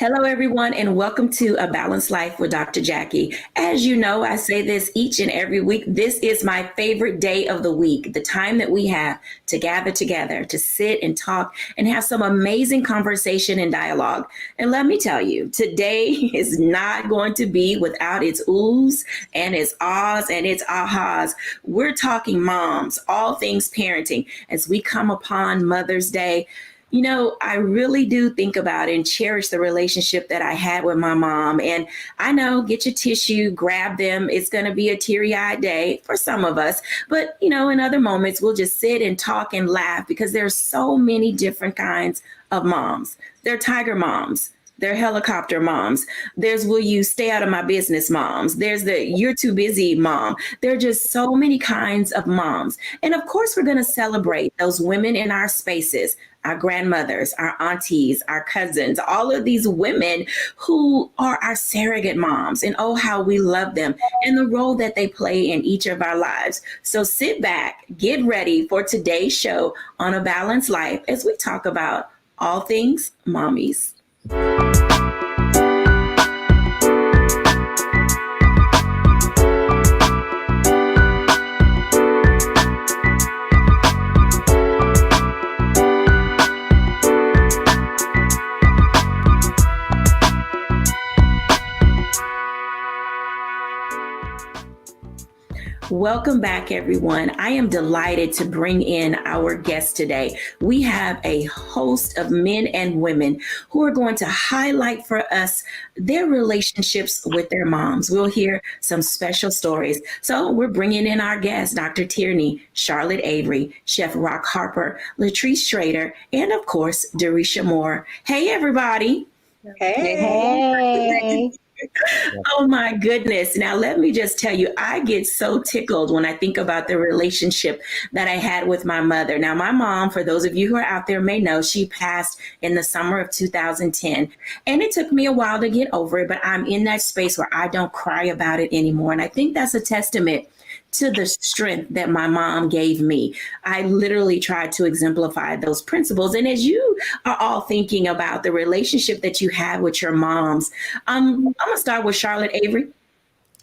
Hello, everyone, and welcome to A Balanced Life with Dr. Jacquie. As you know, I say this each and every week. This is my favorite day of the week, the time that we have to gather together, to sit and talk and have some amazing conversation and dialogue. And let me tell you, today is not going to be without its oohs and its ahs and its ahas. We're talking moms, all things parenting, as we come upon Mother's Day. You know, I really do think about and cherish the relationship that I had with my mom. And I know, get your tissue, grab them. It's going to be a teary-eyed day for some of us. But, you know, in other moments, we'll just sit and talk and laugh because there's so many different kinds of moms. They're tiger moms. They're helicopter moms. There's will you stay out of my business moms. There's the you're too busy mom. There are just so many kinds of moms. And of course, we're going to celebrate those women in our spaces, our grandmothers, our aunties, our cousins, all of these women who are our surrogate moms. And oh, how we love them and the role that they play in each of our lives. So sit back, get ready for today's show on A Balanced Life as we talk about all things mommies. Welcome back, everyone. I am delighted to bring in our guest today. We have a host of men and women who are going to highlight for us their relationships with their moms. We'll hear some special stories. So we're bringing in our guests, Dr. Tierney, Charlotte Avery, Chef Rock Harper, Latrice Schrader, and of course, Derisha Moore. Hey, everybody. Hey. Oh my goodness. Now, let me just tell you, I get so tickled when I think about the relationship that I had with my mother. Now, my mom, for those of you who are out there may know, she passed in the summer of 2010. And it took me a while to get over it, but I'm in that space where I don't cry about it anymore. And I think that's a testament to the strength that my mom gave me. I literally tried to exemplify those principles. And as you are all thinking about the relationship that you have with your moms, I'm going to start with Charlotte Avery.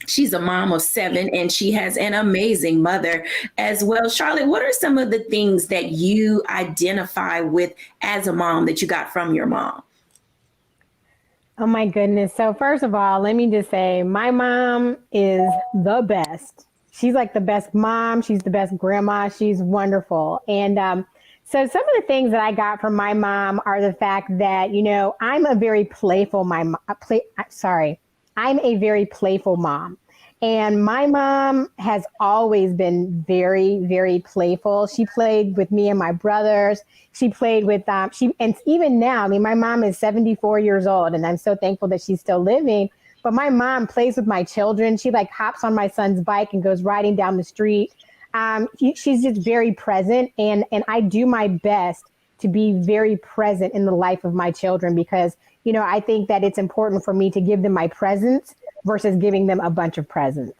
She's a mom of 7 and she has an amazing mother as well. Charlotte, what are some of the things that you identify with as a mom that you got from your mom? Oh my goodness. So first of all, let me just say my mom is the best. She's like the best mom. She's the best grandma. She's wonderful. And so some of the things that I got from my mom are the fact that, you know, I'm a very playful mom. And my mom has always been very, very playful. She played with me and my brothers. She played with and even now, I mean, my mom is 74 years old and I'm so thankful that she's still living. But my mom plays with my children. She like hops on my son's bike and goes riding down the street. She's just very present. And I do my best to be very present in the life of my children because, you know, I think that it's important for me to give them my presence versus giving them a bunch of presents.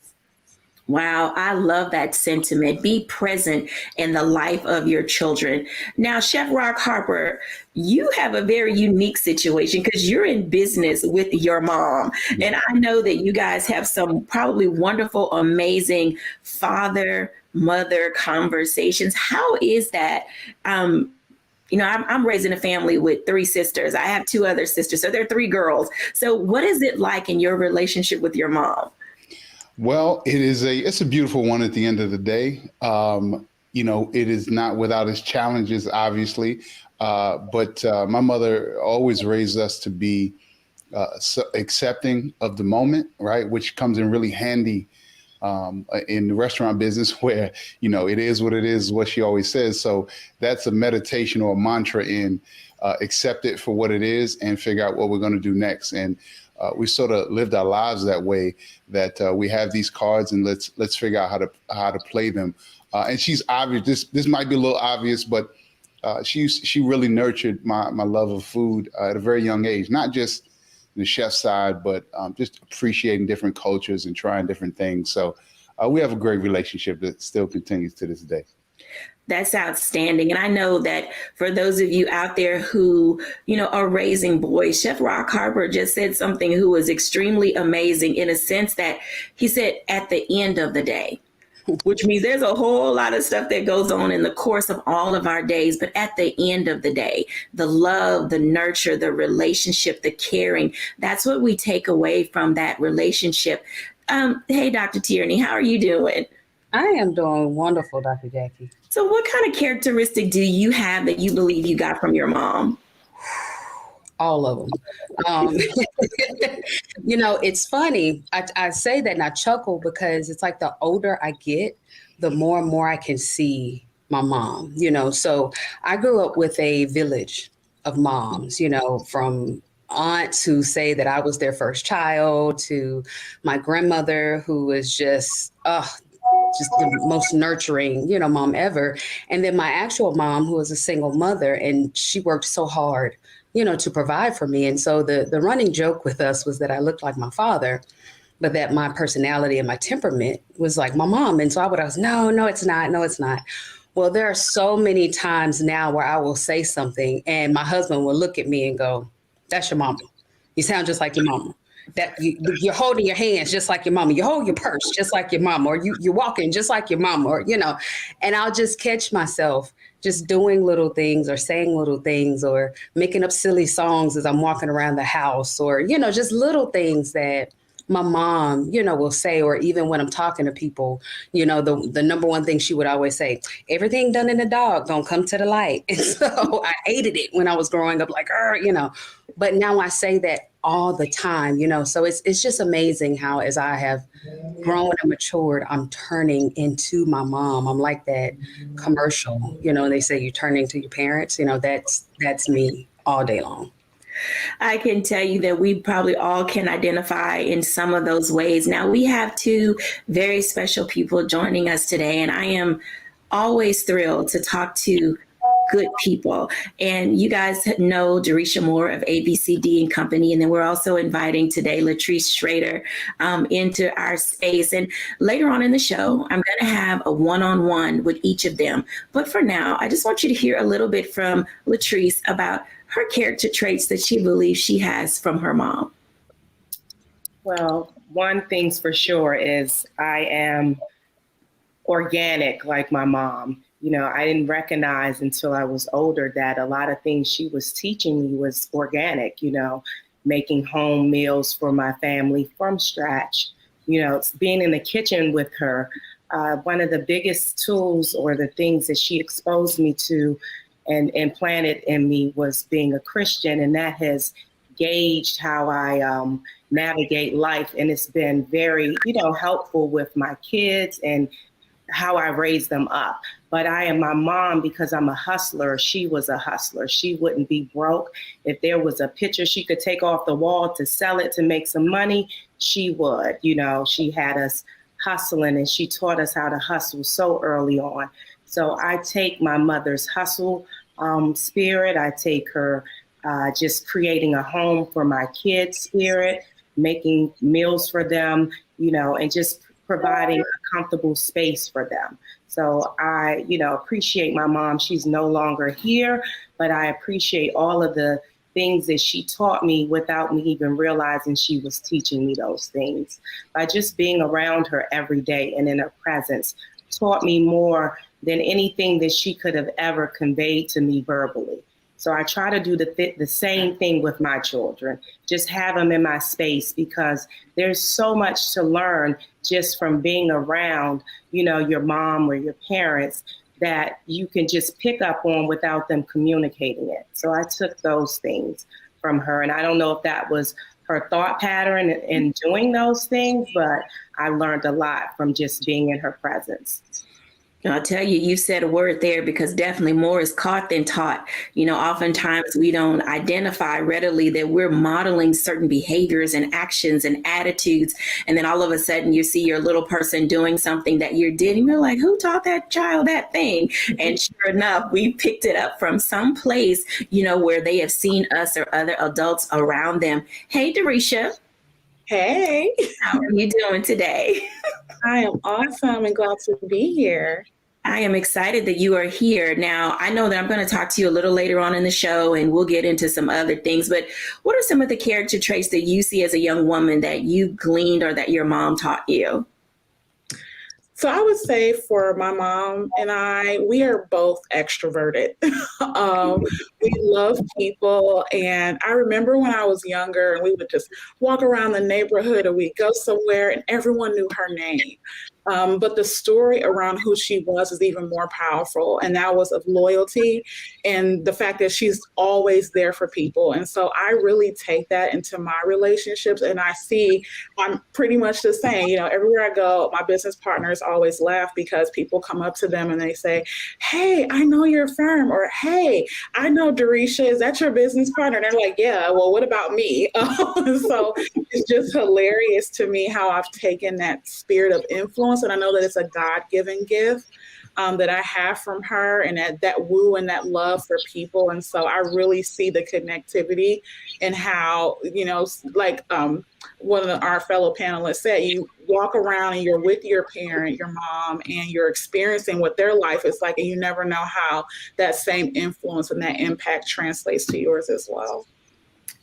Wow, I love that sentiment. Be present in the life of your children. Now, Chef Rock Harper, you have a very unique situation because you're in business with your mom. And I know that you guys have some probably wonderful, amazing father-mother conversations. How is that? You know, I'm raising a family with 3 sisters. I have 2 other sisters, so there are 3 girls. So what is it like in your relationship with your mom? Well, it's a beautiful one at the end of the day. You know, it is not without its challenges, obviously. But my mother always raised us to be accepting of the moment, right? Which comes in really handy in the restaurant business where, you know, it is what it is, what she always says. So that's a meditation or a mantra in accept it for what it is and figure out what we're going to do next. And we sort of lived our lives that way, that we have these cards and let's figure out how to play them. And she's obvious. This might be a little obvious, but she really nurtured my love of food at a very young age, not just the chef side, but just appreciating different cultures and trying different things. So we have a great relationship that still continues to this day. That's outstanding. And I know that for those of you out there who, are raising boys, Chef Rock Harper just said something who was extremely amazing in a sense that he said at the end of the day, which means there's a whole lot of stuff that goes on in the course of all of our days. But at the end of the day, the love, the nurture, the relationship, the caring, that's what we take away from that relationship. Hey, Dr. Tierney, how are you doing? I am doing wonderful, Dr. Jackie. So what kind of characteristic do you have that you believe you got from your mom? All of them. It's funny. I say that and I chuckle because it's like the older I get, the more and more I can see my mom, So I grew up with a village of moms, from aunts who say that I was their first child to my grandmother who was just the most nurturing, mom ever. And then my actual mom, who was a single mother, and she worked so hard, to provide for me. And so the running joke with us was that I looked like my father, but that my personality and my temperament was like my mom. And so I would ask, no, it's not. No, it's not. Well, there are so many times now where I will say something and my husband will look at me and go, that's your mama. You sound just like your mama. That you're holding your hands just like your mama. You hold your purse just like your mama, or you're walking just like your mama, or, and I'll just catch myself just doing little things or saying little things or making up silly songs as I'm walking around the house or, just little things that my mom, will say, or even when I'm talking to people, the number one thing she would always say, everything done in the dog don't come to the light. And so I hated it when I was growing up, like, but now I say that all the time, so it's just amazing how as I have grown and matured, I'm turning into my mom. I'm like that commercial, they say you turn into your parents, that's me all day long. I can tell you that we probably all can identify in some of those ways. Now, we have two very special people joining us today, and I am always thrilled to talk to good people. And you guys know Derisha Moore of ABCD and Company. And then we're also inviting today Latrice Schrader into our space. And later on in the show, I'm going to have a one-on-one with each of them. But for now, I just want you to hear a little bit from Latrice about her character traits that she believes she has from her mom. Well, one thing's for sure is I am organic like my mom. I didn't recognize until I was older that a lot of things she was teaching me was organic, making home meals for my family from scratch, being in the kitchen with her. One of the biggest tools or the things that she exposed me to and implanted in me was being a Christian. And that has gauged how I navigate life. And it's been very, helpful with my kids and how I raised them up. But I am my mom because I'm a hustler. She was a hustler. She wouldn't be broke. If there was a picture she could take off the wall to sell it to make some money, she would. She had us hustling and she taught us how to hustle so early on. So I take my mother's hustle spirit. I take her just creating a home for my kids' spirit, making meals for them, and just providing a comfortable space for them. So I, appreciate my mom. She's no longer here, but I appreciate all of the things that she taught me without me even realizing she was teaching me those things. By just being around her every day and in her presence taught me more than anything that she could have ever conveyed to me verbally. So I try to do the same thing with my children, just have them in my space because there's so much to learn just from being around, your mom or your parents that you can just pick up on without them communicating it. So I took those things from her. And I don't know if that was her thought pattern in doing those things, but I learned a lot from just being in her presence. I'll tell you, you said a word there because definitely more is caught than taught. Oftentimes we don't identify readily that we're modeling certain behaviors and actions and attitudes. And then all of a sudden you see your little person doing something that you did and you're like, who taught that child that thing? And sure enough, we picked it up from some place, where they have seen us or other adults around them. Hey, Derisha. Hey. How are you doing today? I am awesome and glad to be here. I am excited that you are here. Now, I know that I'm going to talk to you a little later on in the show and we'll get into some other things, but what are some of the character traits that you see as a young woman that you gleaned or that your mom taught you? So I would say for my mom and I, we are both extroverted. We love people. And I remember when I was younger and we would just walk around the neighborhood or we'd go somewhere and everyone knew her name. But the story around who she was is even more powerful. And that was of loyalty and the fact that she's always there for people. And so I really take that into my relationships. And I see I'm pretty much the same. Everywhere I go, my business partners always laugh because people come up to them and they say, "Hey, I know your firm," or "Hey, I know Dorisha. Is that your business partner?" And they're like, "Yeah, well, what about me?" So it's just hilarious to me how I've taken that spirit of influence. And I know that it's a God-given gift that I have from her, and that woo and that love for people. And so I really see the connectivity and how, like one of our fellow panelists said, you walk around and you're with your parent, your mom, and you're experiencing what their life is like, and you never know how that same influence and that impact translates to yours as well.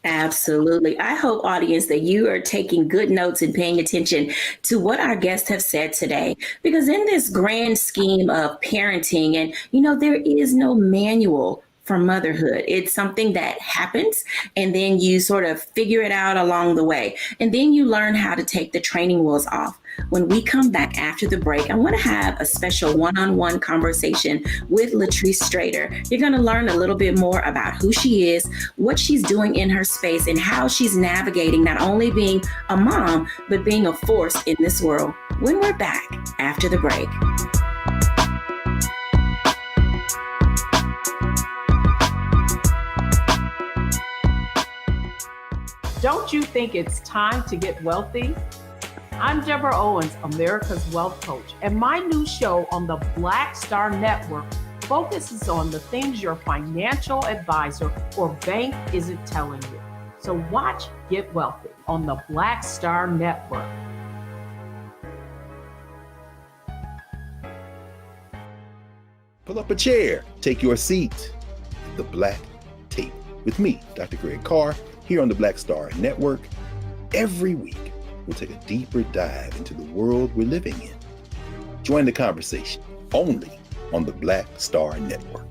Absolutely. I hope, audience, that you are taking good notes and paying attention to what our guests have said today, because in this grand scheme of parenting, and there is no manual for motherhood. It's something that happens and then you sort of figure it out along the way. And then you learn how to take the training wheels off. When we come back after the break, I want to have a special one-on-one conversation with Latrice Strader. You're going to learn a little bit more about who she is, what she's doing in her space, and how she's navigating not only being a mom, but being a force in this world. When we're back after the break. Don't you think it's time to get wealthy? I'm Deborah Owens, America's Wealth Coach, and my new show on the Black Star Network focuses on the things your financial advisor or bank isn't telling you. So watch Get Wealthy on the Black Star Network. Pull up a chair, take your seat. The Black Tape with me, Dr. Greg Carr, here on the Black Star Network. Every week, we'll take a deeper dive into the world we're living in. Join the conversation only on the Black Star Network.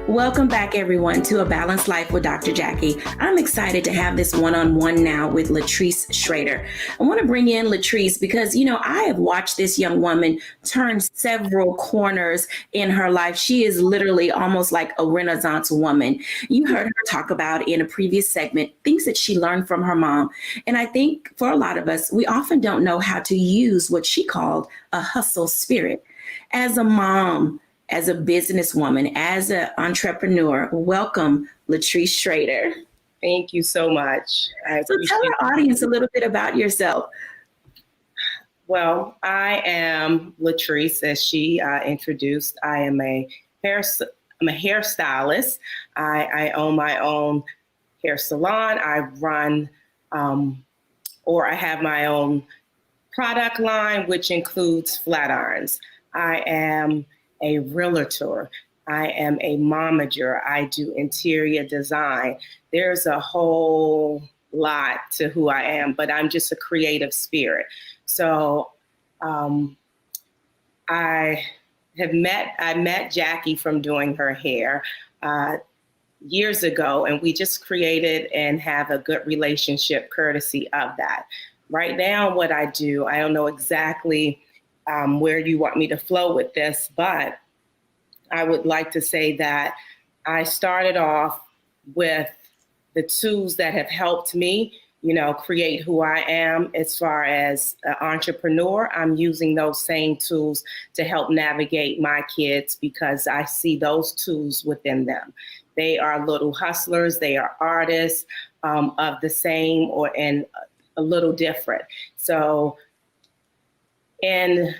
Welcome back, everyone, to A Balanced Life with Dr. Jacquie. I'm excited to have this one-on-one now with Latrice Strader. I want to bring in Latrice because, I have watched this young woman turn several corners in her life. She is literally almost like a Renaissance woman. You heard her talk about in a previous segment things that she learned from her mom. And I think for a lot of us, we often don't know how to use what she called a hustle spirit. As a mom, as a businesswoman, as an entrepreneur, welcome, Latrice Strader. Thank you so much. So tell our audience a little bit about yourself. Well, I am Latrice, as she introduced. I am a hairstylist. I own my own hair salon. I run, or I have my own product line, which includes flat irons. I am a realtor. I am a momager. I do interior design. There's a whole lot to who I am, but I'm just a creative spirit. So I met Jacquie from doing her hair years ago, and we just created and have a good relationship courtesy of that. Right now, what I do, I don't know exactly where you want me to flow with this, but I would like to say that I started off with the tools that have helped me, create who I am as far as an entrepreneur. I'm using those same tools to help navigate my kids because I see those tools within them. They are little hustlers. They are artists of the same and a little different. So in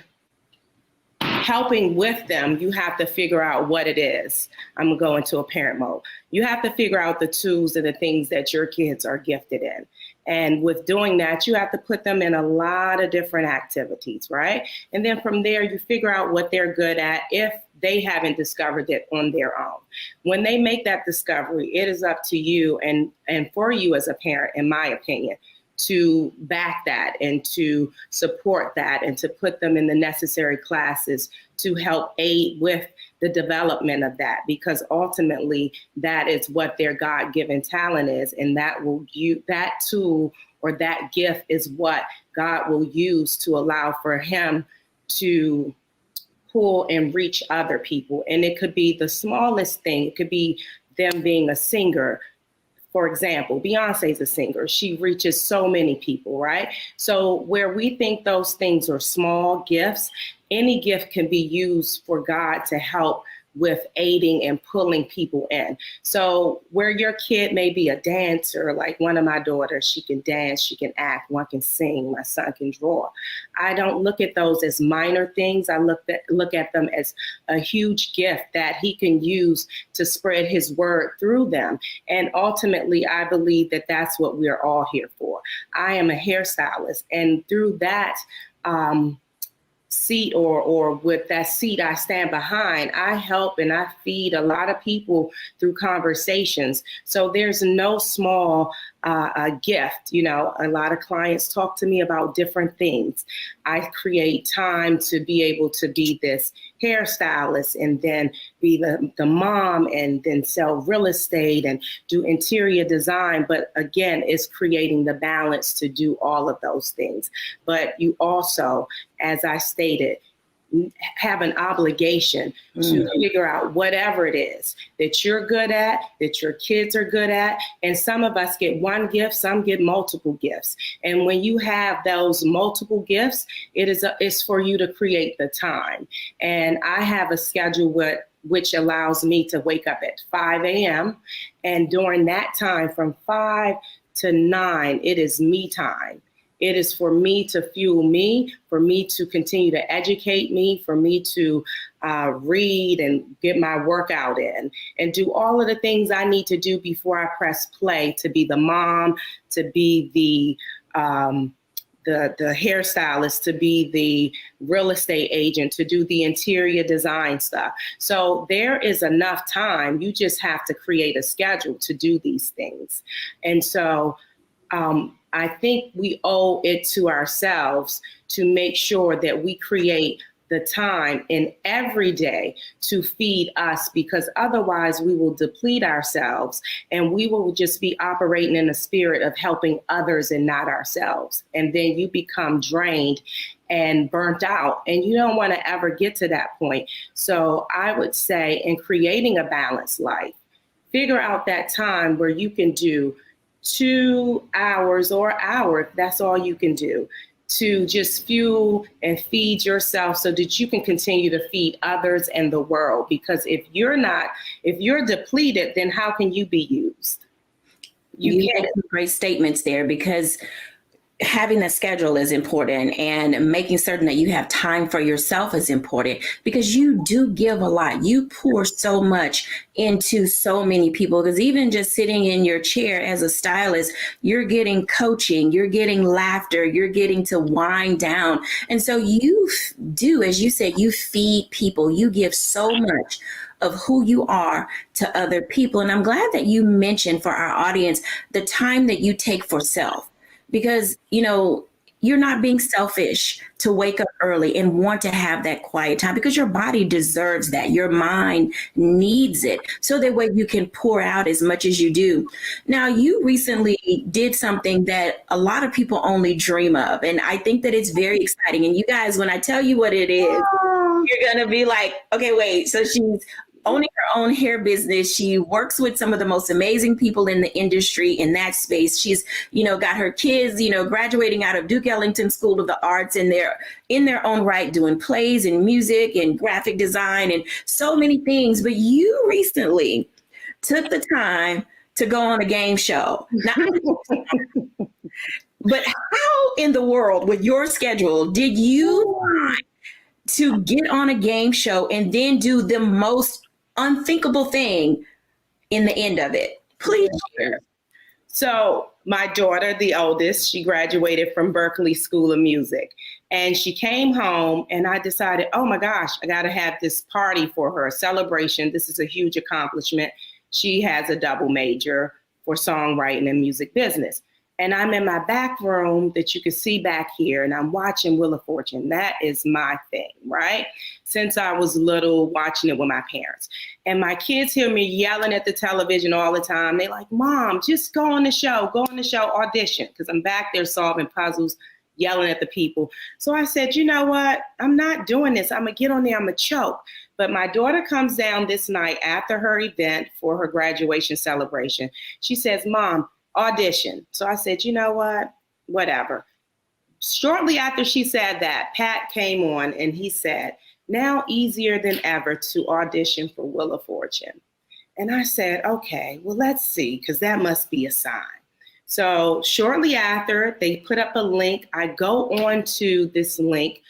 helping with them, you have to figure out what it is. I'm going to go into a parent mode. You have to figure out the tools and the things that your kids are gifted in. And with doing that, you have to put them in a lot of different activities, right? And then from there, you figure out what they're good at if they haven't discovered it on their own. When they make that discovery, it is up to you and for you as a parent, in my opinion, to back that and to support that and to put them in the necessary classes to help aid with the development of that, because ultimately that is what their God-given talent is, and that tool or that gift is what God will use to allow for him to pull and reach other people. And it could be the smallest thing. It could be them being a singer. For example, Beyonce's a singer. She reaches so many people, right? So where we think those things are small gifts, any gift can be used for God to help with aiding and pulling people in. So where your kid may be a dancer, like one of my daughters, she can dance, she can act, one can sing, my son can draw. I don't look at those as minor things. I look at them as a huge gift that he can use to spread his word through them. And ultimately, I believe that that's what we're all here for. I am a hairstylist, and through that, seat or with that seat I stand behind, I help and I feed a lot of people through conversations. So there's no small gift. You know, a lot of clients talk to me about different things. I create time to be able to be this hairstylist and then be the mom and then sell real estate and do interior design. But again, it's creating the balance to do all of those things. But you also, as I stated, have an obligation to figure out whatever it is that you're good at, that your kids are good at. And some of us get one gift, some get multiple gifts. And when you have those multiple gifts, it's for you to create the time. And I have a schedule which allows me to wake up at 5 a.m. And during that time, from 5 to 9, it is me time. It is for me to fuel me, for me to continue to educate me, for me to read and get my workout in and do all of the things I need to do before I press play to be the mom, to be the hairstylist, to be the real estate agent, to do the interior design stuff. So there is enough time. You just have to create a schedule to do these things. And so I think we owe it to ourselves to make sure that we create the time in every day to feed us, because otherwise we will deplete ourselves and we will just be operating in the spirit of helping others and not ourselves. And then you become drained and burnt out, and you don't want to ever get to that point. So I would say, in creating a balanced life, figure out that time where you can do 2 hours or hour, if that's all you can do, to just fuel and feed yourself so that you can continue to feed others and the world. Because if you're depleted, then how can you be used? You can't. Some great statements there, because having a schedule is important, and making certain that you have time for yourself is important, because you do give a lot. You pour so much into so many people, because even just sitting in your chair as a stylist, you're getting coaching, you're getting laughter, you're getting to wind down. And so you do, as you said, you feed people, you give so much of who you are to other people. And I'm glad that you mentioned for our audience the time that you take for self. Because, you know, you're not being selfish to wake up early and want to have that quiet time, because your body deserves that. Your mind needs it, so that way you can pour out as much as you do. Now, you recently did something that a lot of people only dream of, and I think that it's very exciting. And you guys, when I tell you what it is, you're going to be like, okay, wait. So she's owning her own hair business. She works with some of the most amazing people in the industry in that space. She's, you know, got her kids, you know, graduating out of Duke Ellington School of the Arts, and they're in their own right doing plays and music and graphic design and so many things. But you recently took the time to go on a game show. Now, but how in the world, with your schedule, did you to get on a game show and then do the most unthinkable thing in the end of it? Please share. So my daughter, the oldest, she graduated from Berklee School of Music, and she came home and I decided, oh my gosh, I got to have this party for her, a celebration. This is a huge accomplishment. She has a double major for songwriting and music business. And I'm in my back room that you can see back here, and I'm watching Wheel of Fortune. That is my thing, right? Since I was little, watching it with my parents. And my kids hear me yelling at the television all the time. They're like, Mom, just go on the show, audition. Because I'm back there solving puzzles, yelling at the people. So I said, you know what? I'm not doing this. I'm going to get on there. I'm going to choke. But my daughter comes down this night after her event for her graduation celebration. She says, Mom, audition. So I said, you know what? Whatever. Shortly after she said that, Pat came on and he said, now easier than ever to audition for Wheel of Fortune. And I said, okay, well, let's see, because that must be a sign. So shortly after, they put up a link. I go on to this link,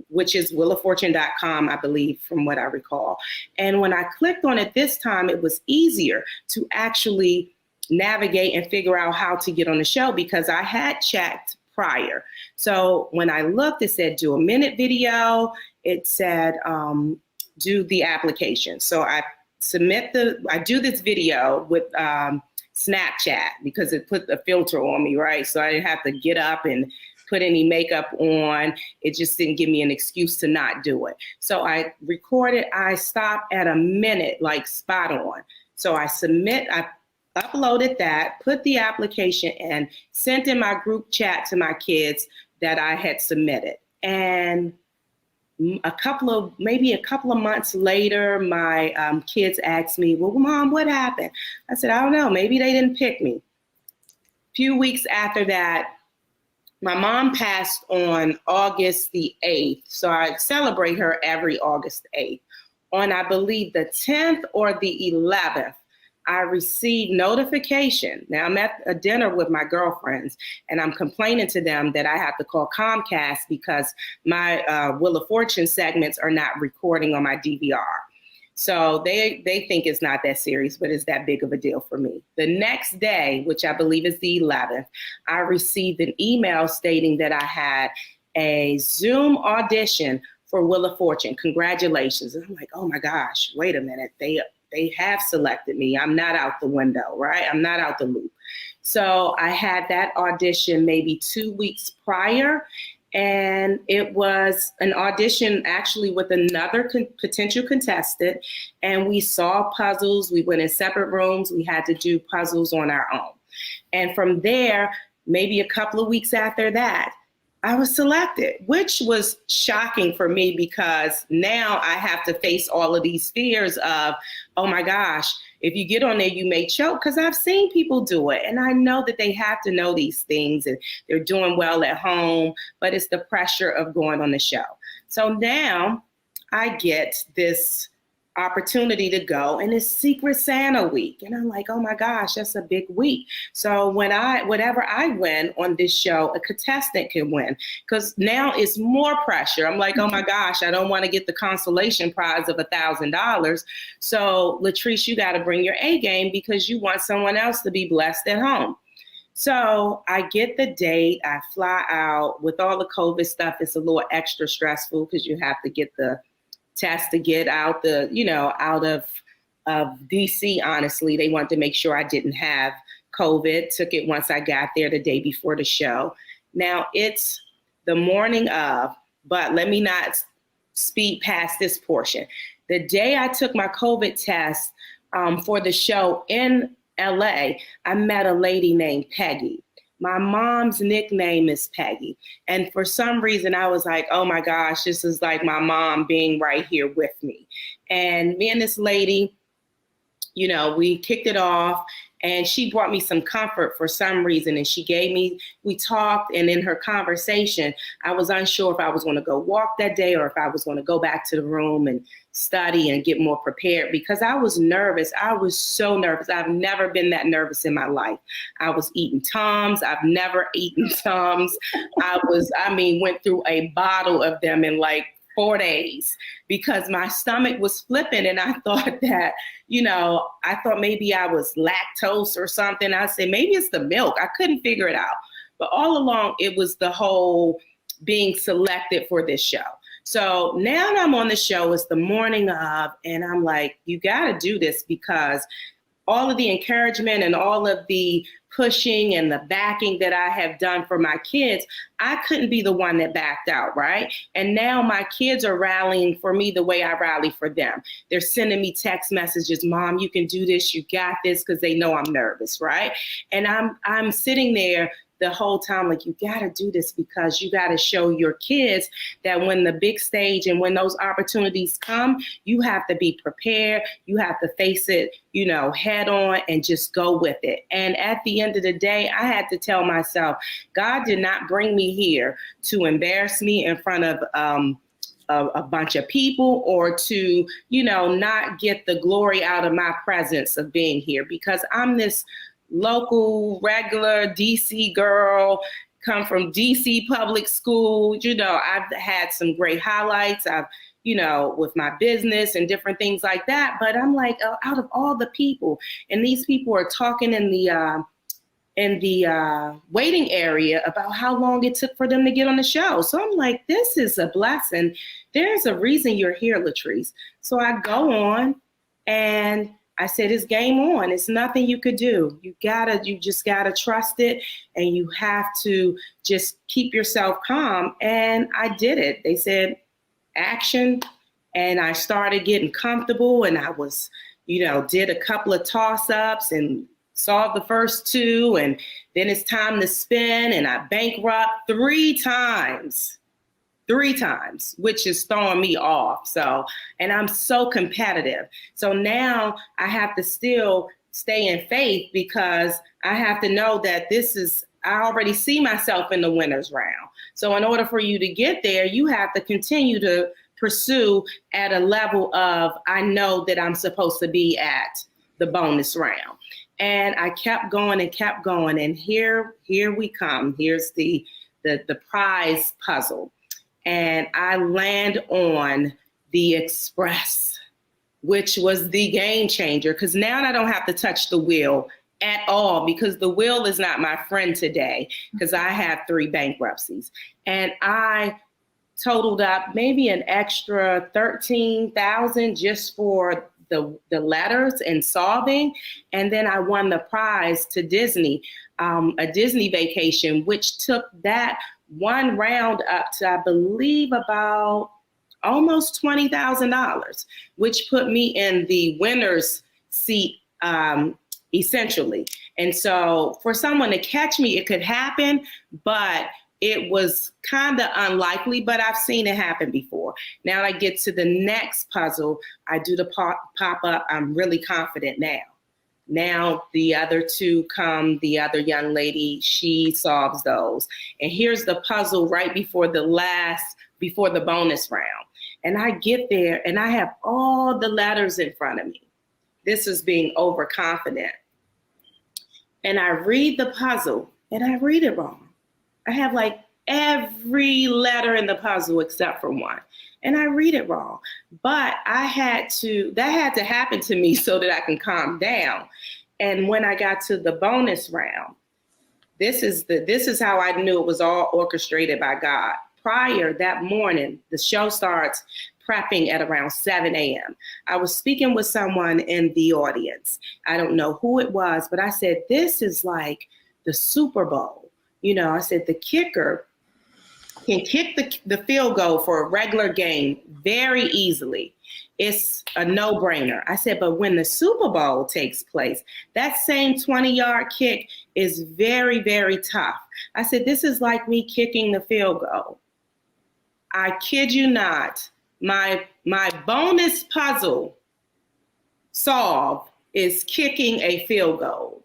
which is wheeloffortune.com, I believe, from what I recall. And when I clicked on it this time, it was easier to actually navigate and figure out how to get on the show because I had checked prior. So when I looked, it said do a minute video. It said do the application. So I do this video with Snapchat because it put the filter on me, right? So I didn't have to get up and put any makeup on. It just didn't give me an excuse to not do it. So I recorded, I stopped at a minute, like spot on. So I uploaded that, put the application in, sent in my group chat to my kids that I had submitted. And maybe a couple of months later, my kids asked me, well, Mom, what happened? I said, I don't know, maybe they didn't pick me. A few weeks after that, my mom passed on August the 8th. So I celebrate her every August 8th. On, I believe, the 10th or the 11th, I received notification. Now I'm at a dinner with my girlfriends and I'm complaining to them that I have to call Comcast because my Wheel of Fortune segments are not recording on my DVR. So they think it's not that serious, but it's that big of a deal for me. The next day, which I believe is the 11th, I received an email stating that I had a Zoom audition for Wheel of Fortune. Congratulations. And I'm like, oh my gosh, wait a minute. They have selected me. I'm not out the window, right? I'm not out the loop. So I had that audition maybe 2 weeks prior, and it was an audition actually with another potential contestant, and we saw puzzles. We went in separate rooms. We had to do puzzles on our own. And from there, maybe a couple of weeks after that, I was selected, which was shocking for me because now I have to face all of these fears of, oh my gosh, if you get on there, you may choke, because I've seen people do it. And I know that they have to know these things and they're doing well at home, but it's the pressure of going on the show. So now I get this opportunity to go, and it's Secret Santa week. And I'm like, oh my gosh, that's a big week. So whatever I win on this show, a contestant can win, because now it's more pressure. I'm like, oh my gosh, I don't want to get the consolation prize of $1,000. So Latrice, you got to bring your A game because you want someone else to be blessed at home. So I get the date, I fly out. With all the COVID stuff, it's a little extra stressful because you have to get the test to get out out of DC. Honestly, they wanted to make sure I didn't have COVID. Took it once I got there the day before the show. Now it's the morning of, but let me not speed past this portion. The day I took my COVID test for the show in LA, I met a lady named Peggy. My mom's nickname is Peggy. And for some reason, I was like, oh my gosh, this is like my mom being right here with me. And me and this lady, we kicked it off, and she brought me some comfort for some reason. And we talked, and in her conversation, I was unsure if I was going to go walk that day or if I was going to go back to the room and study and get more prepared, because I was nervous. I was so nervous. I've never been that nervous in my life. I was eating Tums. I've never eaten Tums. Went through a bottle of them in like 4 days because my stomach was flipping. And I thought that, I thought maybe I was lactose or something. I said, maybe it's the milk. I couldn't figure it out. But all along, it was the whole being selected for this show. So now that I'm on the show, it's the morning of, and I'm like, you got to do this because all of the encouragement and all of the pushing and the backing that I have done for my kids, I couldn't be the one that backed out, right? And now my kids are rallying for me the way I rally for them. They're sending me text messages, Mom, you can do this, you got this, because they know I'm nervous, right? And I'm sitting there the whole time, like, you got to do this because you got to show your kids that when the big stage and when those opportunities come, you have to be prepared. You have to face it, head on and just go with it. And at the end of the day, I had to tell myself, God did not bring me here to embarrass me in front of a bunch of people or to, not get the glory out of my presence of being here, because I'm this local, regular DC girl, come from DC public school. I've had some great highlights. I've, with my business and different things like that. But I'm like, out of all the people, and these people are talking in the waiting area about how long it took for them to get on the show. So I'm like, this is a blessing. There's a reason you're here, Latrice. So I go on and I said, it's game on. It's nothing you could do. You just gotta trust it, and you have to just keep yourself calm. And I did it. They said, action. And I started getting comfortable, and I was, did a couple of toss-ups and solved the first 2. And then it's time to spin, and I bankrupt 3 times. 3 times, which is throwing me off. So, and I'm so competitive. So now I have to still stay in faith because I have to know that I already see myself in the winner's round. So in order for you to get there, you have to continue to pursue at a level of, I know that I'm supposed to be at the bonus round. And I kept going and kept going. And here we come. Here's the prize puzzle. And I land on the Express, which was the game changer, because now I don't have to touch the wheel at all, because the wheel is not my friend today, because I have 3 bankruptcies. And I totaled up maybe an extra $13,000 just for the letters and solving. And then I won the prize to Disney, a Disney vacation, which took that one round up to, I believe, about almost $20,000, which put me in the winner's seat, essentially. And so for someone to catch me, it could happen, but it was kind of unlikely, but I've seen it happen before. Now I get to the next puzzle. I do the pop-up. I'm really confident now. Now the other 2 come, the other young lady, she solves those. And here's the puzzle right before the bonus round. And I get there and I have all the letters in front of me. This is being overconfident. And I read the puzzle and I read it wrong. I have like every letter in the puzzle except for one. And I read it wrong. But that had to happen to me so that I can calm down. And when I got to the bonus round, this is how I knew it was all orchestrated by God. Prior that morning, the show starts prepping at around 7 a.m. I was speaking with someone in the audience. I don't know who it was, but I said, this is like the Super Bowl. I said, the kicker can kick the field goal for a regular game very easily. It's a no-brainer. I said, but when the Super Bowl takes place, that same 20-yard kick is very, very tough. I said, this is like me kicking the field goal. I kid you not. My bonus puzzle solve is kicking a field goal.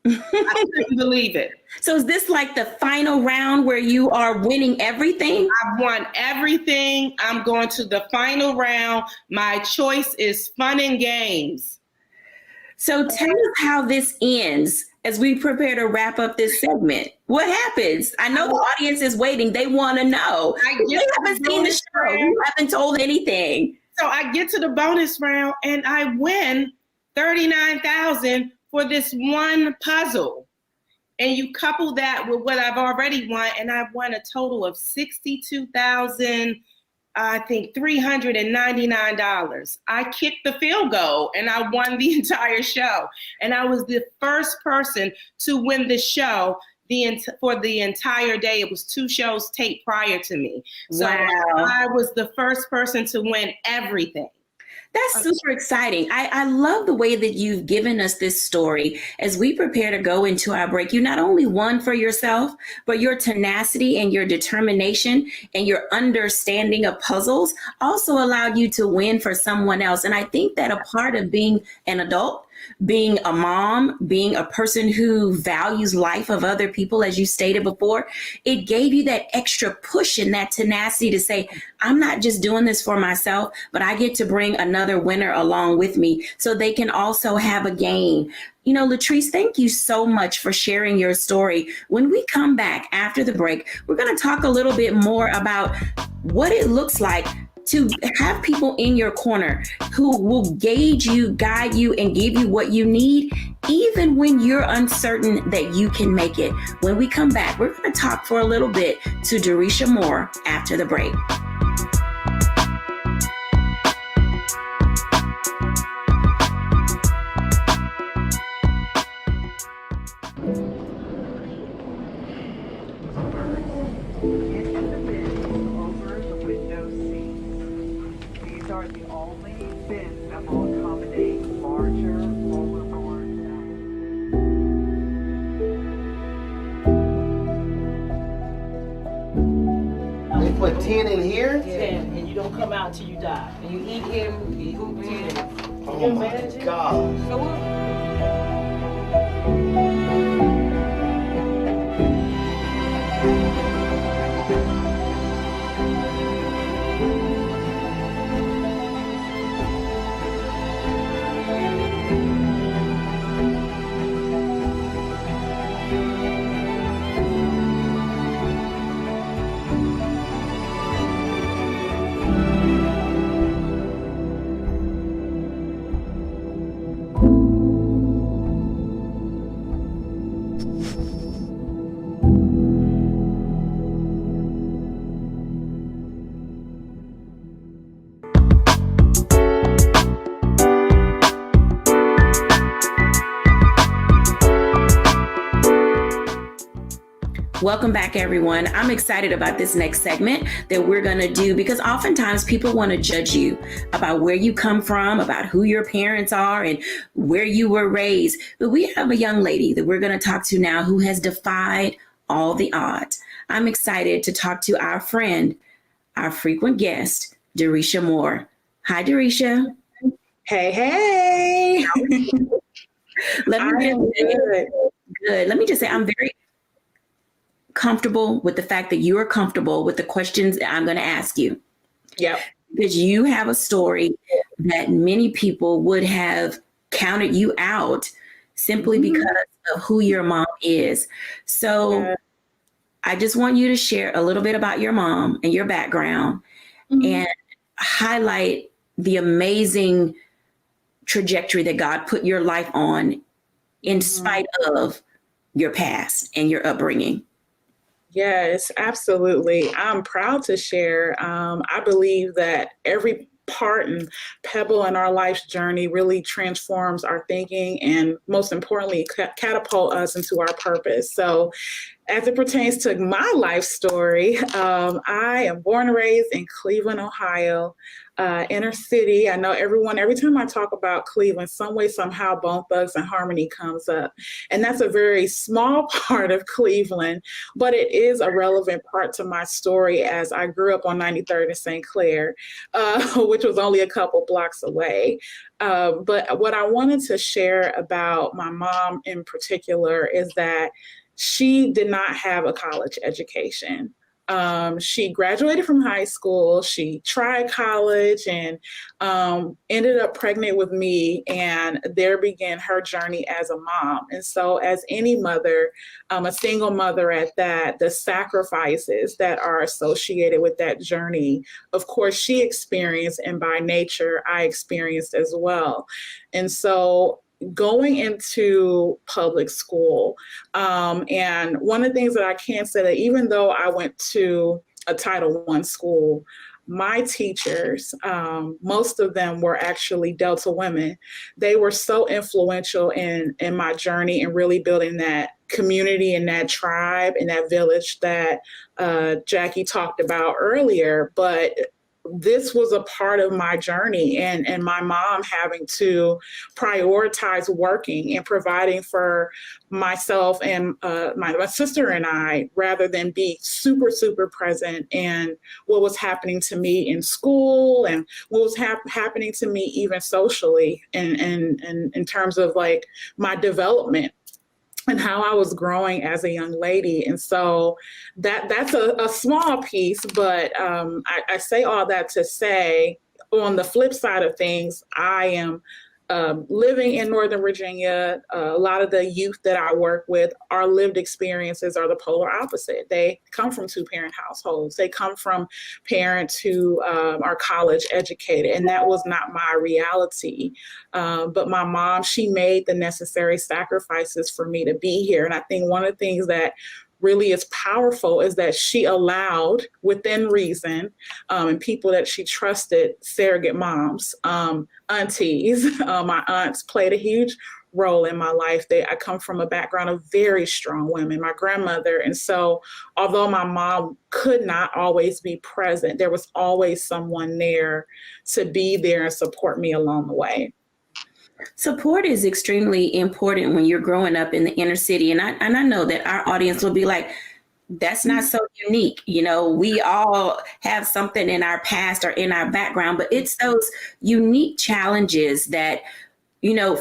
I couldn't believe it. So is this like the final round where you are winning everything? I've won everything. I'm going to the final round. My choice is fun and games. So tell us how this ends. as we prepare to wrap up this segment? What happens? I know the audience is waiting. They want to know. We haven't seen the show. We haven't told anything. So I get to the bonus round and I win $39,000 for this one puzzle. And you couple that with what I've already won, and I've won a total of $62,000. I think $399. I kicked the field goal and I won the entire show. And I was the first person to win the show for the entire day. It was 2 shows taped prior to me. So I was the first person to win everything. That's super exciting. I love the way that you've given us this story. As we prepare to go into our break, you not only won for yourself, but your tenacity and your determination and your understanding of puzzles also allowed you to win for someone else. And I think that a part of being an adult, being a mom, being a person who values life of other people, as you stated before, it gave you that extra push and that tenacity to say, I'm not just doing this for myself, but I get to bring another winner along with me so they can also have a gain. You know, Latrice, thank you so much for sharing your story. When we come back after the break, we're going to talk a little bit more about what it looks like to have people in your corner who will gauge you, guide you, and give you what you need, even when you're uncertain that you can make it. When we come back, we're going to talk for a little bit to Derisha Moore after the break. Put 10 in here? 10, and you don't come out till you die. And you eat him, you hoop 10. Oh my God. Welcome back, everyone. I'm excited about this next segment that we're going to do because oftentimes people want to judge you about where you come from, about who your parents are and where you were raised. But we have a young lady that we're going to talk to now who has defied all the odds. I'm excited to talk to our friend, our frequent guest, Derisha Moore. Hi, Derisha. Hey, hey. Let me just say, I'm very comfortable with the fact that you are comfortable with the questions that I'm going to ask you. Yep. Because you have a story that many people would have counted you out simply because of who your mom is. So I just want you to share a little bit about your mom and your background and highlight the amazing trajectory that God put your life on in spite of your past and your upbringing. Yes, absolutely. I'm proud to share. I believe that every part and pebble in our life's journey really transforms our thinking and most importantly, catapult us into our purpose. So as it pertains to my life story, I am born and raised in Cleveland, Ohio, inner city. I know every time I talk about Cleveland, some way, somehow, Bone Thugs and Harmony comes up. And that's a very small part of Cleveland, but it is a relevant part to my story as I grew up on 93rd and St. Clair, which was only a couple blocks away. But what I wanted to share about my mom in particular is that she did not have a college education. She graduated from high school. She tried college and ended up pregnant with me. And there began her journey as a mom. And so, as any mother, a single mother at that, the sacrifices that are associated with that journey, of course, she experienced, and by nature, I experienced as well. And so, going into public school. And one of the things that I can say that even though I went to a Title I school, my teachers, most of them were actually Delta women. They were so influential in my journey and really building that community and that tribe and that village that Jackie talked about earlier. But this was a part of my journey, and my mom having to prioritize working and providing for myself and my sister and I, rather than be super present in what was happening to me in school and what was happening to me even socially and in terms of like my development and how I was growing as a young lady. And so that's a small piece, but I say all that to say, on the flip side of things, I am living in Northern Virginia. A lot of the youth that I work with, our lived experiences are the polar opposite. They come from two-parent households. They come from parents who are college educated, and that was not my reality. But my mom, she made the necessary sacrifices for me to be here. And I think one of the things that really is powerful is that she allowed, within reason, and people that she trusted, surrogate moms, aunties. My aunts played a huge role in my life. I come from a background of very strong women, my grandmother. And so although my mom could not always be present, there was always someone there to be there and support me along the way. Support is extremely important when you're growing up in the inner city. And I know that our audience will be like, that's not so unique. You know, we all have something in our past or in our background, but it's those unique challenges that, you know,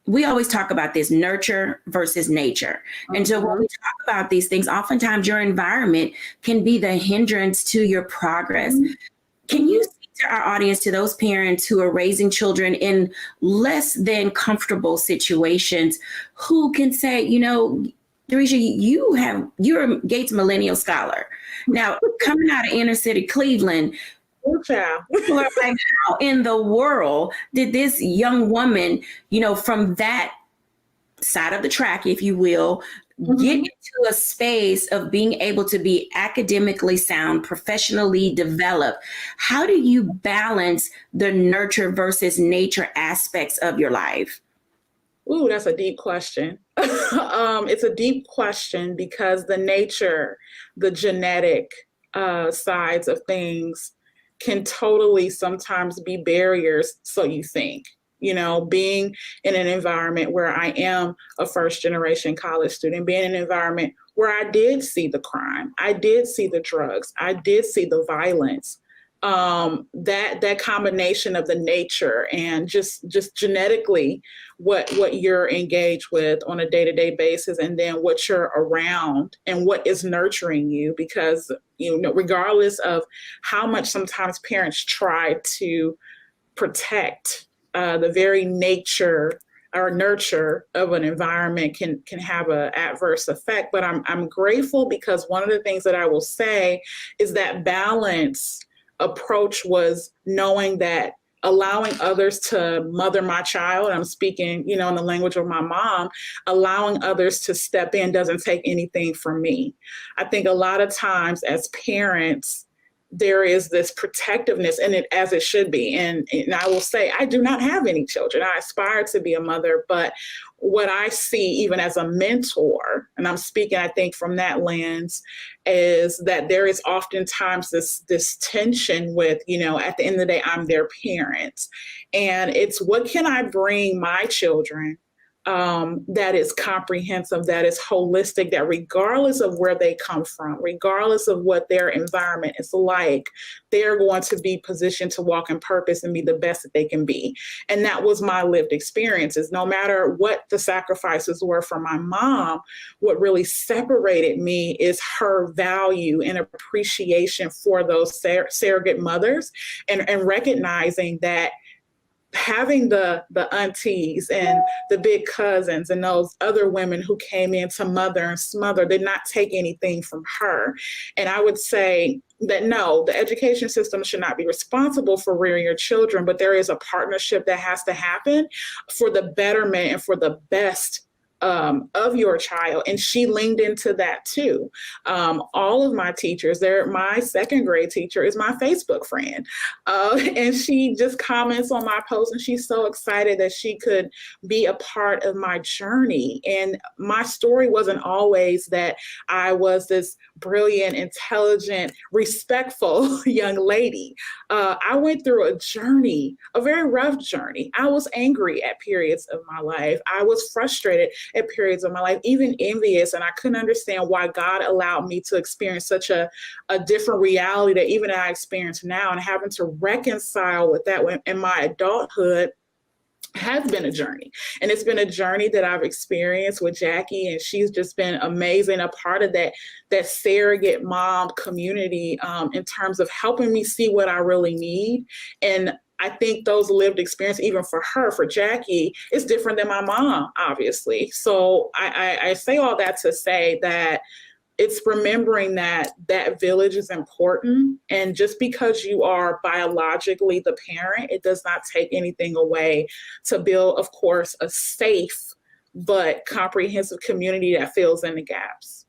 we always talk about this nurture versus nature. And so when we talk about these things, oftentimes your environment can be the hindrance to your progress. Can you speak to our audience, to those parents who are raising children in less than comfortable situations, who can say, you know, Theresia, you're a Gates Millennial Scholar. Now, coming out of inner city Cleveland, people are like, how in the world did this young woman, you know, from that side of the track, if you will, get into a space of being able to be academically sound, professionally developed? How do you balance the nurture versus nature aspects of your life? Ooh, that's a deep question. It's a deep question because the nature, the genetic sides of things can totally sometimes be barriers, so you think. You know, being in an environment where I am a first generation college student, being in an environment where I did see the crime, I did see the drugs, I did see the violence, that combination of the nature and just genetically what you're engaged with on a day-to-day basis, and then what you're around and what is nurturing you, because, you know, regardless of how much sometimes parents try to protect the very nature or nurture of an environment can have an adverse effect. But I'm grateful, because one of the things that I will say is that balance approach was knowing that allowing others to mother my child, I'm speaking, you know, in the language of my mom, allowing others to step in doesn't take anything from me. I think a lot of times as parents, there is this protectiveness in it, as it should be. And I will say, I do not have any children. I aspire to be a mother, but what I see even as a mentor, and I'm speaking, I think, from that lens, is that there is oftentimes this tension with, you know, at the end of the day, I'm their parent. And it's, what can I bring my children that is comprehensive, that is holistic, that regardless of where they come from, regardless of what their environment is like, they're going to be positioned to walk in purpose and be the best that they can be. And that was my lived experiences. No matter what the sacrifices were for my mom, what really separated me is her value and appreciation for those surrogate mothers, and recognizing that having the aunties and the big cousins and those other women who came in to mother and smother did not take anything from her. And I would say that no, the education system should not be responsible for rearing your children, but there is a partnership that has to happen for the betterment and for the best of your child. And she leaned into that too. All of my teachers, my second grade teacher is my Facebook friend. And she just comments on my posts, and she's so excited that she could be a part of my journey. And my story wasn't always that I was this brilliant, intelligent, respectful young lady. I went through a journey, a very rough journey. I was angry at periods of my life. I was frustrated at periods of my life, even envious. And I couldn't understand why God allowed me to experience such a different reality that even I experience now, and having to reconcile with that in my adulthood has been a journey. And it's been a journey that I've experienced with Jackie, and she's just been amazing, a part of that surrogate mom community in terms of helping me see what I really need. And I think those lived experience, even for her, for Jackie, is different than my mom, obviously. So I say all that to say that it's remembering that village is important. And just because you are biologically the parent, it does not take anything away to build, of course, a safe but comprehensive community that fills in the gaps.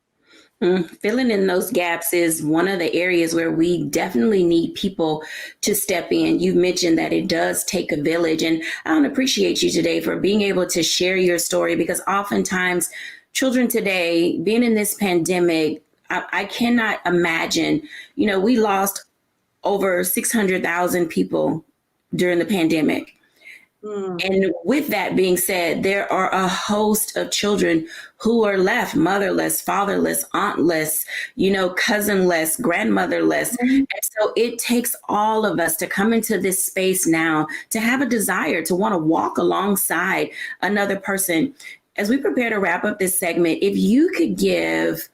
Filling in those gaps is one of the areas where we definitely need people to step in. You mentioned that it does take a village, and I want to appreciate you today for being able to share your story, because oftentimes children today, being in this pandemic, I cannot imagine, we lost over 600,000 people during the pandemic. And with that being said, there are a host of children who are left motherless, fatherless, auntless, cousinless, grandmotherless. And so it takes all of us to come into this space now to have a desire to want to walk alongside another person. As we prepare to wrap up this segment, if you could give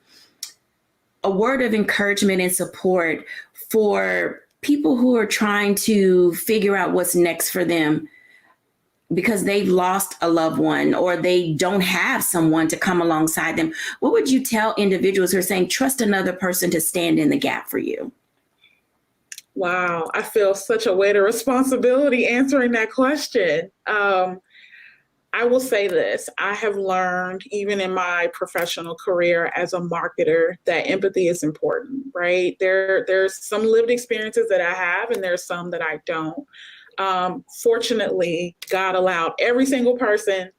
a word of encouragement and support for people who are trying to figure out what's next for them, because they've lost a loved one or they don't have someone to come alongside them, what would you tell individuals who are saying, trust another person to stand in the gap for you? Wow, I feel such a weight of responsibility answering that question. I will say this. I have learned, even in my professional career as a marketer, that empathy is important, right? There's some lived experiences that I have, and there's some that I don't. Fortunately, God allowed every single person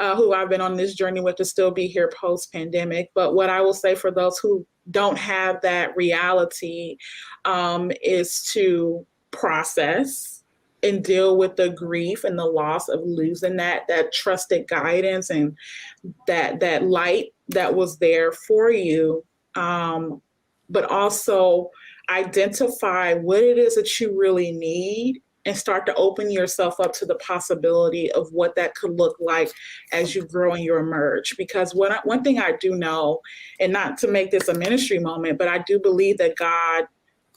who I've been on this journey with to still be here post-pandemic. But what I will say for those who don't have that reality is to process and deal with the grief and the loss of losing that trusted guidance and that light that was there for you. But also identify what it is that you really need, and start to open yourself up to the possibility of what that could look like as you grow and you emerge. Because one thing I do know, and not to make this a ministry moment, but I do believe that God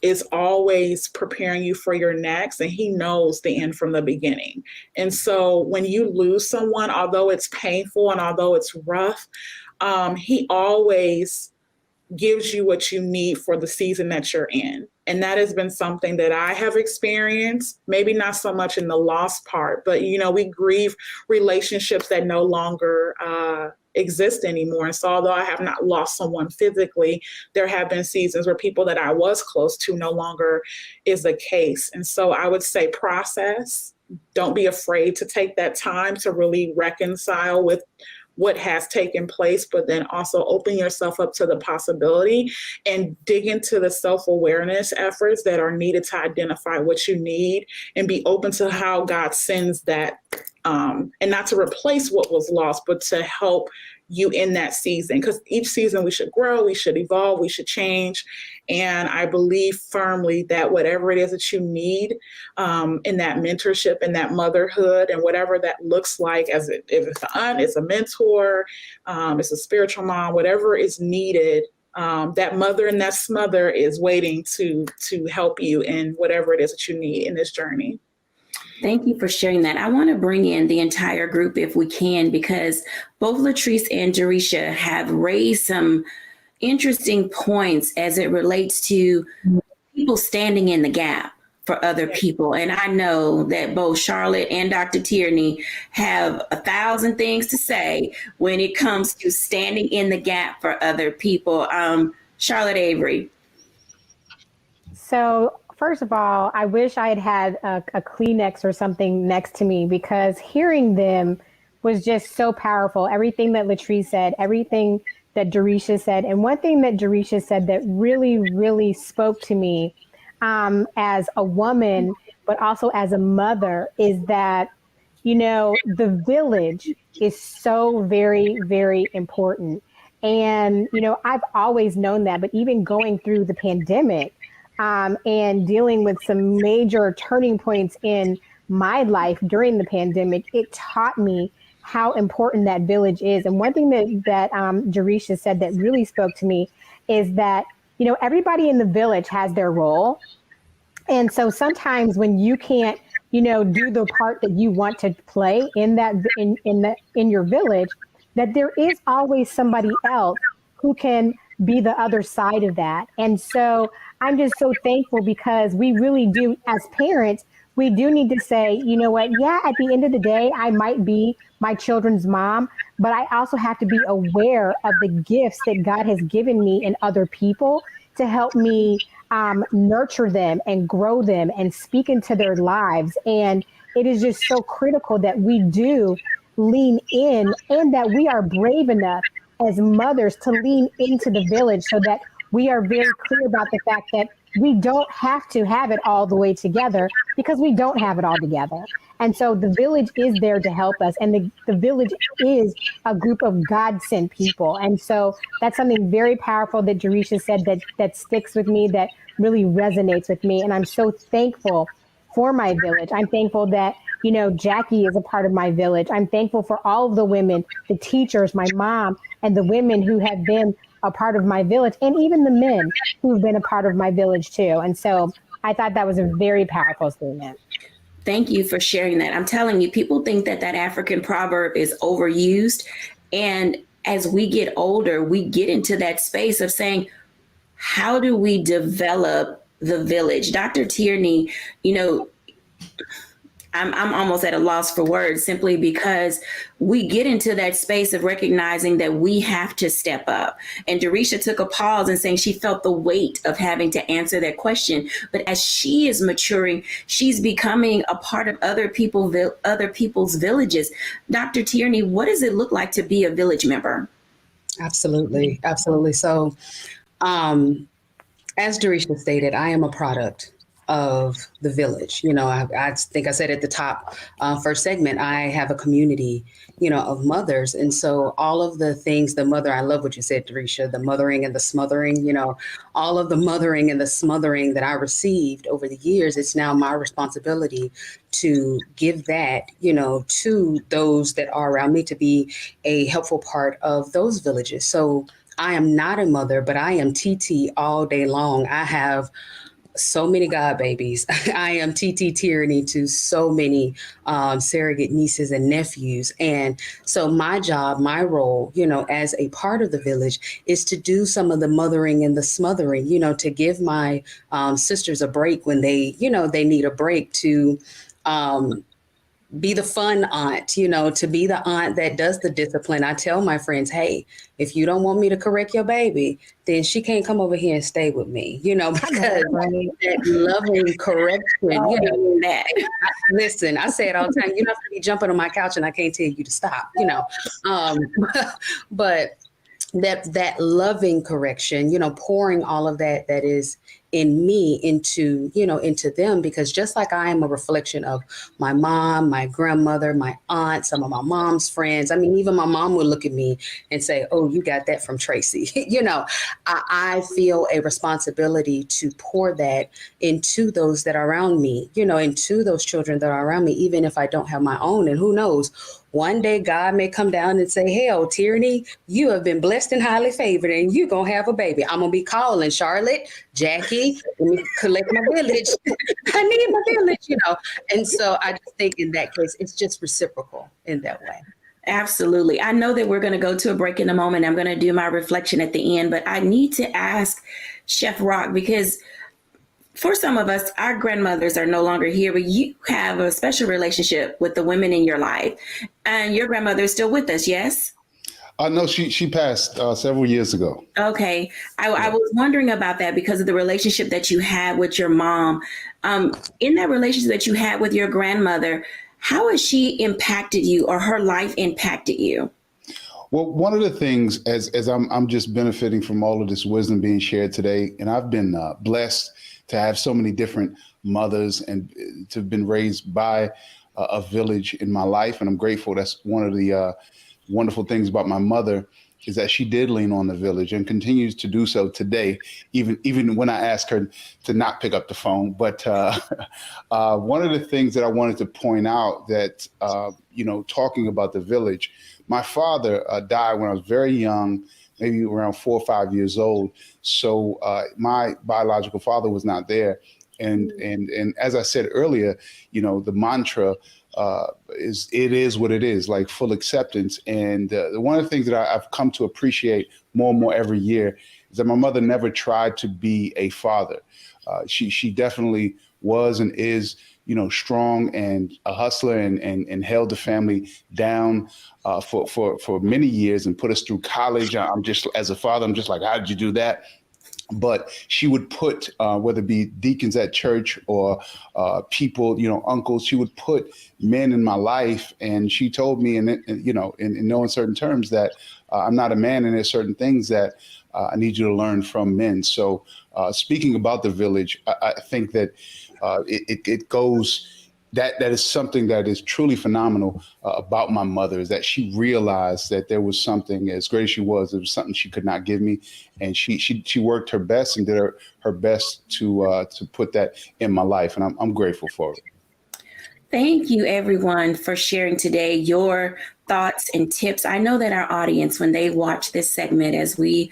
is always preparing you for your next, and he knows the end from the beginning. And so when you lose someone, although it's painful and although it's rough, he always gives you what you need for the season that you're in. And that has been something that I have experienced, maybe not so much in the loss part, but, we grieve relationships that no longer exist anymore. And so although I have not lost someone physically, there have been seasons where people that I was close to no longer is the case. And so I would say process. Don't be afraid to take that time to really reconcile with what has taken place, but then also open yourself up to the possibility and dig into the self-awareness efforts that are needed to identify what you need and be open to how God sends that, and not to replace what was lost, but to help you in that season. Because each season we should grow, we should evolve, we should change. And I believe firmly that whatever it is that you need in that mentorship and that motherhood and whatever that looks like, if it's an aunt, it's a mentor, it's a spiritual mom, whatever is needed, that mother and that smother is waiting to help you in whatever it is that you need in this journey. Thank you for sharing that. I want to bring in the entire group if we can, because both Latrice and Jerisha have raised some interesting points as it relates to people standing in the gap for other people. And I know that both Charlotte and Dr. Tierney have 1,000 things to say when it comes to standing in the gap for other people. Charlotte Avery. So first of all, I wish I had a Kleenex or something next to me, because hearing them was just so powerful. Everything that Latrice said, everything that Jerisha said. And one thing that Jerisha said that really, really spoke to me as a woman, but also as a mother, is that, the village is so very, very important. And, I've always known that, but even going through the pandemic, and dealing with some major turning points in my life during the pandemic, it taught me how important that village is. And one thing that Jerisha said that really spoke to me is that, everybody in the village has their role. And so sometimes when you can't, do the part that you want to play in that in your village, that there is always somebody else who can be the other side of that. And so I'm just so thankful, because we really do, as parents, we do need to say, you know what, yeah, at the end of the day, I might be my children's mom, but I also have to be aware of the gifts that God has given me in other people to help me nurture them and grow them and speak into their lives. And it is just so critical that we do lean in, and that we are brave enough as mothers to lean into the village, so that we are very clear about the fact that we don't have to have it all the way together, because we don't have it all together. And so the village is there to help us. And the village is a group of God-sent people. And so that's something very powerful that Jerisha said that sticks with me, that really resonates with me. And I'm so thankful for my village. I'm thankful that, Jacquie is a part of my village. I'm thankful for all of the women, the teachers, my mom, and the women who have been a part of my village, and even the men who've been a part of my village too. And so I thought that was a very powerful statement. Thank you for sharing that. I'm telling you, people think that African proverb is overused. And as we get older, we get into that space of saying, how do we develop the village? Dr. Tierney, I'm almost at a loss for words, simply because we get into that space of recognizing that we have to step up. And Jerisha took a pause and saying she felt the weight of having to answer that question. But as she is maturing, she's becoming a part of other people's villages. Dr. Tierney, what does it look like to be a village member? Absolutely. Absolutely. So, as Jerisha stated, I am a product of the village. I think I said at the top, first segment, I have a community, of mothers. And so all of the things, I love what you said, Jerisha, the mothering and the smothering, all of the mothering and the smothering that I received over the years, it's now my responsibility to give that, to those that are around me, to be a helpful part of those villages. So I am not a mother, but I am TT all day long. I have so many God babies. I am TT Tierney to so many surrogate nieces and nephews. And so my job, my role, as a part of the village, is to do some of the mothering and the smothering, to give my sisters a break when they, they need a break, to be the fun aunt, to be the aunt that does the discipline. I tell my friends, hey, if you don't want me to correct your baby, then she can't come over here and stay with me, because that loving correction, listen, I say it all the time, you don't have to be jumping on my couch and I can't tell you to stop, but that loving correction, pouring all of that is in me into them, because just like I am a reflection of my mom, my grandmother, my aunt, some of my mom's friends. I mean, even my mom would look at me and say, oh, you got that from Tracy. I feel a responsibility to pour that into those that are around me, into those children that are around me, even if I don't have my own. And who knows, one day God may come down and say, hell, Tierney, you have been blessed and highly favored and you're going to have a baby. I'm going to be calling Charlotte, Jackie, let me collect my village. I need my village, And so I just think in that case, it's just reciprocal in that way. Absolutely. I know that we're going to go to a break in a moment. I'm going to do my reflection at the end, but I need to ask Chef Rock, because for some of us, our grandmothers are no longer here, but you have a special relationship with the women in your life, and your grandmother is still with us, yes? No, she passed several years ago. Okay. I was wondering about that because of the relationship that you had with your mom. In that relationship that you had with your grandmother, how has she impacted you, or her life impacted you? Well, one of the things, as I'm just benefiting from all of this wisdom being shared today, and I've been blessed to have so many different mothers and to have been raised by a village in my life. And I'm grateful. That's one of the wonderful things about my mother, is that she did lean on the village and continues to do so today, even when I ask her to not pick up the phone. But one of the things that I wanted to point out that, talking about the village, my father died when I was very young, maybe around 4 or 5 years old. So my biological father was not there. And as I said earlier, the mantra is what it is, like full acceptance. And one of the things that I've come to appreciate more and more every year is that my mother never tried to be a father. She definitely was and is, strong and a hustler and held the family down for many years and put us through college. As a father, I'm just like, how did you do that? But she would put, whether it be deacons at church or people, uncles, she would put men in my life. And she told me, in no uncertain terms, that I'm not a man, and there's certain things that I need you to learn from men. So speaking about the village, I think that it goes. That is something that is truly phenomenal about my mother, is that she realized that there was something, as great as she was, there was something she could not give me. And she worked her best and did her best to put that in my life. And I'm grateful for it. Thank you, everyone, for sharing today your thoughts and tips. I know that our audience, when they watch this segment, as we,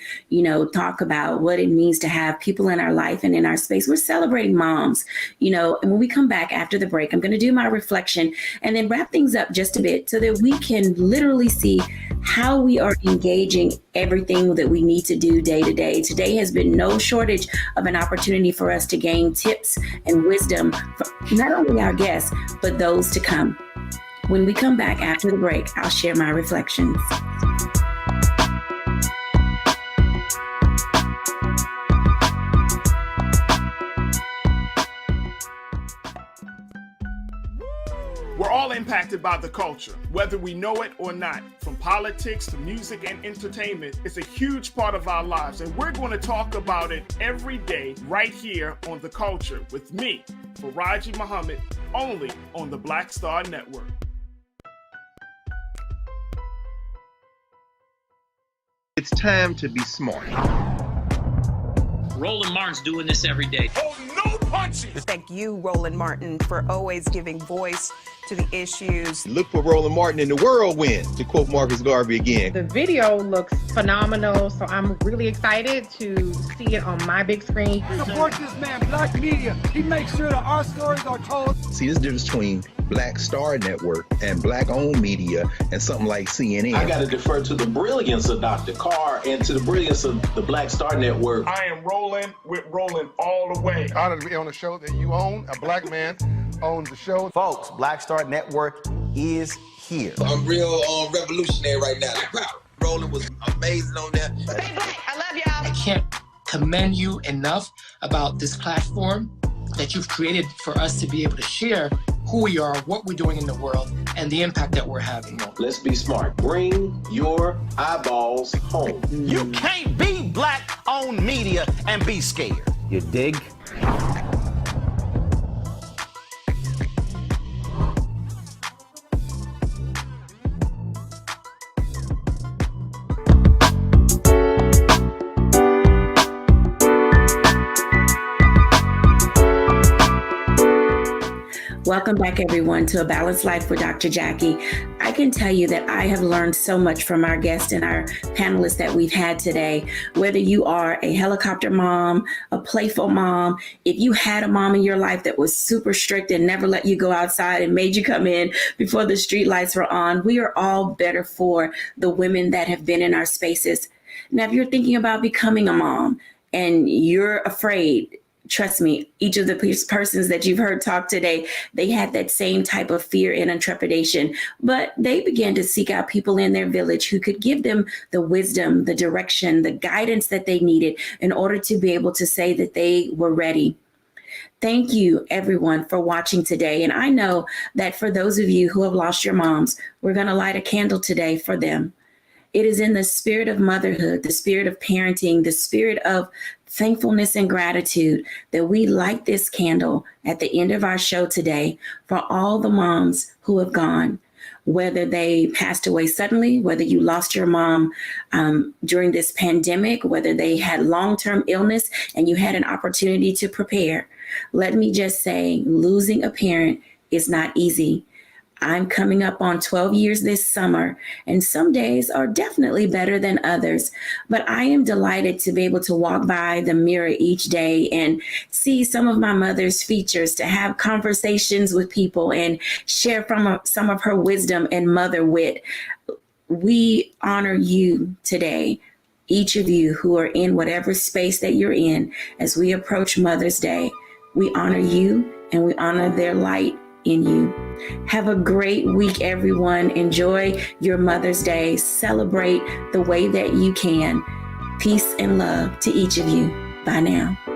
talk about what it means to have people in our life and in our space, we're celebrating moms, and when we come back after the break, I'm going to do my reflection and then wrap things up just a bit so that we can literally see how we are engaging everything that we need to do day to day. Today has been no shortage of an opportunity for us to gain tips and wisdom from not only our guests, but those to come. When we come back after the break, I'll share my reflections. We're all impacted by the culture, whether we know it or not. From politics to music and entertainment, it's a huge part of our lives, and we're going to talk about it every day right here on The Culture with me, Faraji Muhammad, only on the Black Star Network. It's time to be smart. Roland Martin's doing this every day. Oh, no punches! Thank you, Roland Martin, for always giving voice to the issues. Look for Roland Martin in the whirlwind, to quote Marcus Garvey again. The video looks phenomenal, so I'm really excited to see it on my big screen. Support this man, Black Media. He makes sure that our stories are told. See, this difference between Black Star Network and Black-owned media and something like CNN. I got to defer to the brilliance of Dr. Carr and to the brilliance of the Black Star Network. I am rolling with Roland all the way. Honored to be on a show that you own, a black man owns the show. Folks, Black Star Network is here. I'm real revolutionary right now. Rolling was amazing on there. Stay black. I love y'all. I can't commend you enough about this platform that you've created for us to be able to share who we are, what we're doing in the world, and the impact that we're having. Let's be smart. Bring your eyeballs home. You can't be black-owned media and be scared. You dig? Welcome back, everyone, to A Balanced Life with Dr. Jacquie. I can tell you that I have learned so much from our guests and our panelists that we've had today. Whether you are a helicopter mom, a playful mom, if you had a mom in your life that was super strict and never let you go outside and made you come in before the street lights were on, we are all better for the women that have been in our spaces. Now, if you're thinking about becoming a mom and you're afraid, trust me, each of the persons that you've heard talk today, they had that same type of fear and trepidation, but they began to seek out people in their village who could give them the wisdom, the direction, the guidance that they needed in order to be able to say that they were ready. Thank you, everyone, for watching today. And I know that for those of you who have lost your moms, we're going to light a candle today for them. It is in the spirit of motherhood, the spirit of parenting, the spirit of thankfulness and gratitude that we light this candle at the end of our show today for all the moms who have gone, whether they passed away suddenly, whether you lost your mom during this pandemic, whether they had long-term illness and you had an opportunity to prepare. Let me just say, losing a parent is not easy. I'm coming up on 12 years this summer, and some days are definitely better than others. But I am delighted to be able to walk by the mirror each day and see some of my mother's features, to have conversations with people and share from some of her wisdom and mother wit. We honor you today, each of you who are in whatever space that you're in as we approach Mother's Day. We honor you and we honor their light in you. Have a great week, everyone. Enjoy your Mother's Day. Celebrate the way that you can. Peace and love to each of you. Bye now.